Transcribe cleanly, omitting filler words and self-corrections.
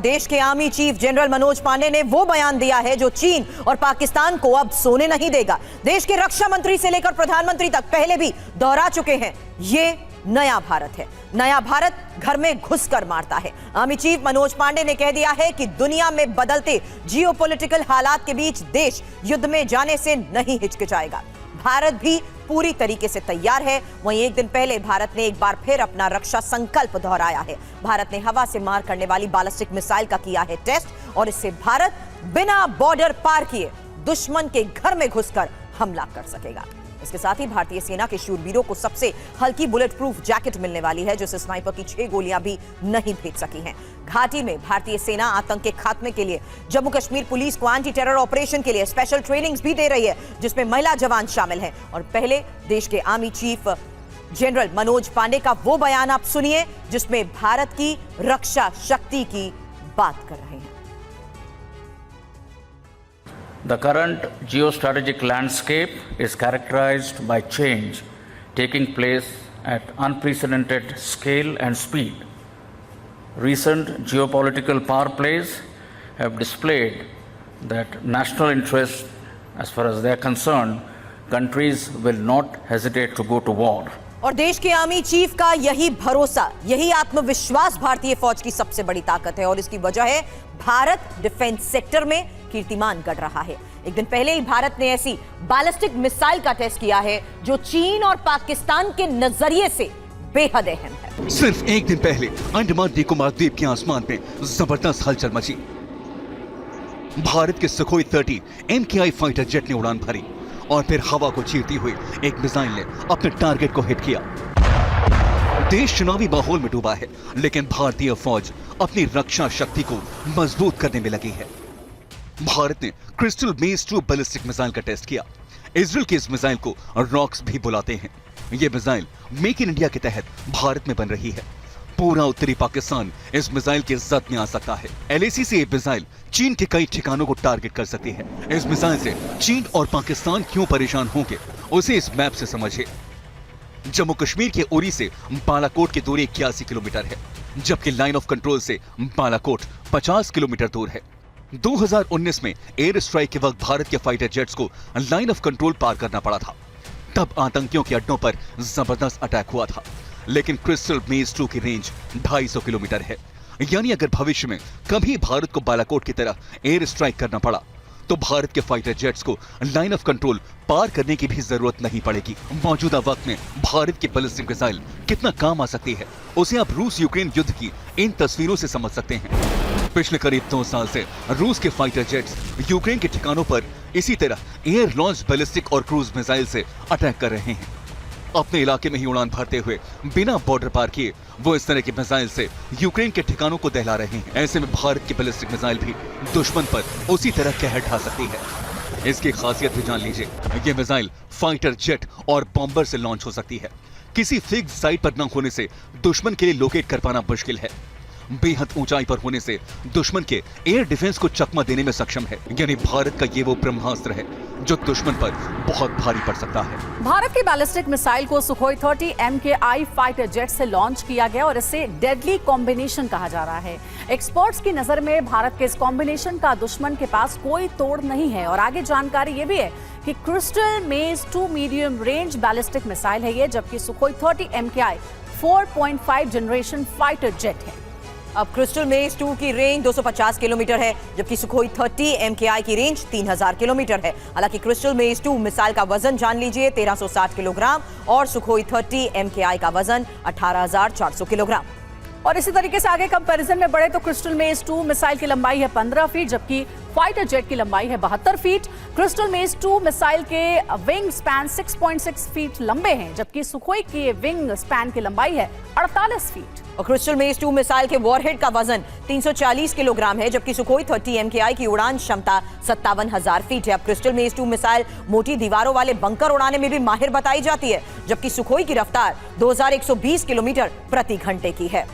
देश के army chief general Manoj Pande ने वो बयान दिया है जो चीन और पाकिस्तान को अब सोने नहीं देगा। देश के रक्षा मंत्री से लेकर प्रधानमंत्री तक पहले भी दोहरा चुके हैं, ये नया भारत है। नया भारत घर में घुसकर मारता है। आर्मी चीफ मनोज पांडे ने कह दिया है कि दुनिया में बदलते जियोपॉलिटिकल हालात के बीच देश युद्ध में जाने से नहीं हिचकिचाएगा। भारत भी पूरी तरीके से तैयार है। वहीं एक दिन पहले भारत ने एक बार फिर अपना रक्षा संकल्प दोहराया है। भारत ने हवा से मार करने वाली बैलिस्टिक मिसाइल का किया है टेस्ट और इससे भारत बिना बॉर्डर पार किए दुश्मन के घर में घुसकर हमला कर सकेगा। इसके साथ ही भारतीय सेना के शूरवीरों को सबसे हल्की बुलेट प्रूफ जैकेट मिलने वाली है, जिससे स्नाइपर की 6 गोलियां भी नहीं भेज सकी हैं। घाटी में भारतीय सेना आतंक के खात्मे के लिए जम्मू कश्मीर पुलिस को एंटी टेरर ऑपरेशन के लिए स्पेशल ट्रेनिंग्स भी दे रही है, जिसमें महिला जवान शामिल हैं। और पहले देश के army chief general Manoj Pande का वो बयान आप सुनिए जिसमें भारत की रक्षा शक्ति की बात कर रहे हैं। The current geostrategic landscape is characterized by change taking place at unprecedented scale and speed. Recent geopolitical power plays have displayed that national interests, as far as they are concerned, countries will not hesitate to go to war. और देश के army chief का यही भरोसा, यही आत्मविश्वास भारतीय फौज की सबसे बड़ी ताकत है और इसकी वजह है भारत डिफेंस सेक्टर में कीर्तिमान गढ़ रहा है। एक दिन पहले ही भारत ने ऐसी बैलिस्टिक मिसाइल का टेस्ट किया है जो चीन और पाकिस्तान के नजरिए से बेहद अहम है। सिर्फ एक दिन पहले अंडमान निकोबार द्वीप के आसमान में जबरदस्त हलचल मची। भारत के सुखोई 30 MKI फाइटर जेट ने उड़ान भरी और फिर हवा को चीरती हुई एक मिसाइल ने अपने टारगेट को हिट किया। देश चुनावी माहौल में डूबा है, लेकिन भारतीय फौज अपनी रक्षा शक्ति को मजबूत करने में लगी है। भारत ने क्रिस्टल मेज 2 बैलिस्टिक मिसाइल का टेस्ट किया। इजराइल के इस मिसाइल को रॉक्स भी बुलाते हैं। यह मिसाइल मेक इन इंडिया के तहत भारत में बन रही है। पूरा उत्तरी पाकिस्तान इस मिसाइल की जद में आ सकता है। LAC से यह मिसाइल चीन के कई ठिकानों को टारगेट कर सकती है। इस मिसाइल से चीन और पाकिस्तान क्यों परेशान होंगे, उसे इस मैप से समझिए। जम्मू कश्मीर के उरी से बालाकोट की दूरी 81 किलोमीटर है, जबकि लाइन ऑफ कंट्रोल से बालाकोट 50 किलोमीटर दूर है। 2019 में एयर स्ट्राइक के वक्त भारत के फाइटर जेट्स को लाइन ऑफ कंट्रोल पार करना पड़ा था। तब आतंकियों के अड्डों पर जबरदस्त अटैक हुआ था। लेकिन क्रिस्टल मेज 2 की रेंज 250 किलोमीटर है, यानी अगर भविष्य में कभी भारत को बालाकोट की तरह एयर स्ट्राइक करना पड़ा तो भारत के फाइटर जेट्स को लाइन ऑफ कंट्रोल पार करने की भी जरूरत नहीं पड़ेगी। मौजूदा वक्त में भारत की बैलिस्टिक मिसाइल कितना काम आ सकती है, उसे आप रूस यूक्रेन युद्ध की इन तस्वीरों से समझ सकते हैं। पिछले करीब 2 साल से रूस के फाइटर जेट्स यूक्रेन के ठिकानों पर इसी तरह एयर लॉन्च बैलिस्टिक और क्रूज मिसाइल से अटैक कर रहे हैं। अपने इलाके में ही उड़ान भरते हुए बिना बॉर्डर पार किए वो इस तरह की मिसाइल से यूक्रेन के ठिकानों को दहला रहे हैं। ऐसे में भारत की बैलिस्टिक मिसाइल भी दुश्मन पर उसी तरह कहर ढा सकती है। इसकी खासियत भी जान लीजिए। ये मिसाइल फाइटर जेट और बॉम्बर से लॉन्च हो सकती है। किसी फिक्स साइट पर न होने से दुश्मन के लिए लोकेट कर पाना मुश्किल है। बेहद ऊंचाई पर होने से दुश्मन के एयर डिफेंस को चकमा देने में सक्षम है। यानी भारत का ये वो ब्रह्मास्त्र है जो दुश्मन पर बहुत भारी पड़ सकता है। भारत की बैलिस्टिक मिसाइल को सुखोई 30 MKI फाइटर जेट से लॉन्च किया गया और इसे डेडली कॉम्बिनेशन कहा जा रहा है। एक्सपर्ट्स की नजर में भारत के इस कॉम्बिनेशन का दुश्मन के पास कोई तोड़ नहीं है। और आगे जानकारी ये भी है कि क्रिस्टल मेज 2 मीडियम रेंज बैलिस्टिक मिसाइल है ये, जबकि Sukhoi 30 MKI 4.5 generation fighter jet है। अब क्रिस्टल मेज 2 की रेंज 250 किलोमीटर है, जबकि सुखोई 30 MKI की रेंज 3000 किलोमीटर है। हालांकि क्रिस्टल मेज 2 मिसाइल का वजन जान लीजिए 1360 किलोग्राम और सुखोई 30 MKI का वजन 18400 किलोग्राम। और इसी तरीके से आगे कंपैरिजन में बढ़े तो क्रिस्टल मेज 2 मिसाइल की लंबाई है 15 फीट, जबकि फाइटर जेट की लंबाई है 72 फीट। क्रिस्टल मेज 2 मिसाइल के विंग स्पैन 6.6 फीट लंबे हैं, जबकि सुखोई की विंग स्पैन की लंबाई है 48 फीट। और क्रिस्टल मेज 2 मिसाइल के वॉरहेड का वजन 340 किलोग्राम है, जबकि सुखोई 30 MKI की उड़ान क्षमता 57,000 फीट है। अब क्रिस्टल मेज 2 मिसाइल मोटी दीवारों वाले बंकर उड़ाने में भी माहिर बताई जाती है, जबकि सुखोई की रफ्तार 2120 किलोमीटर प्रति घंटे की है।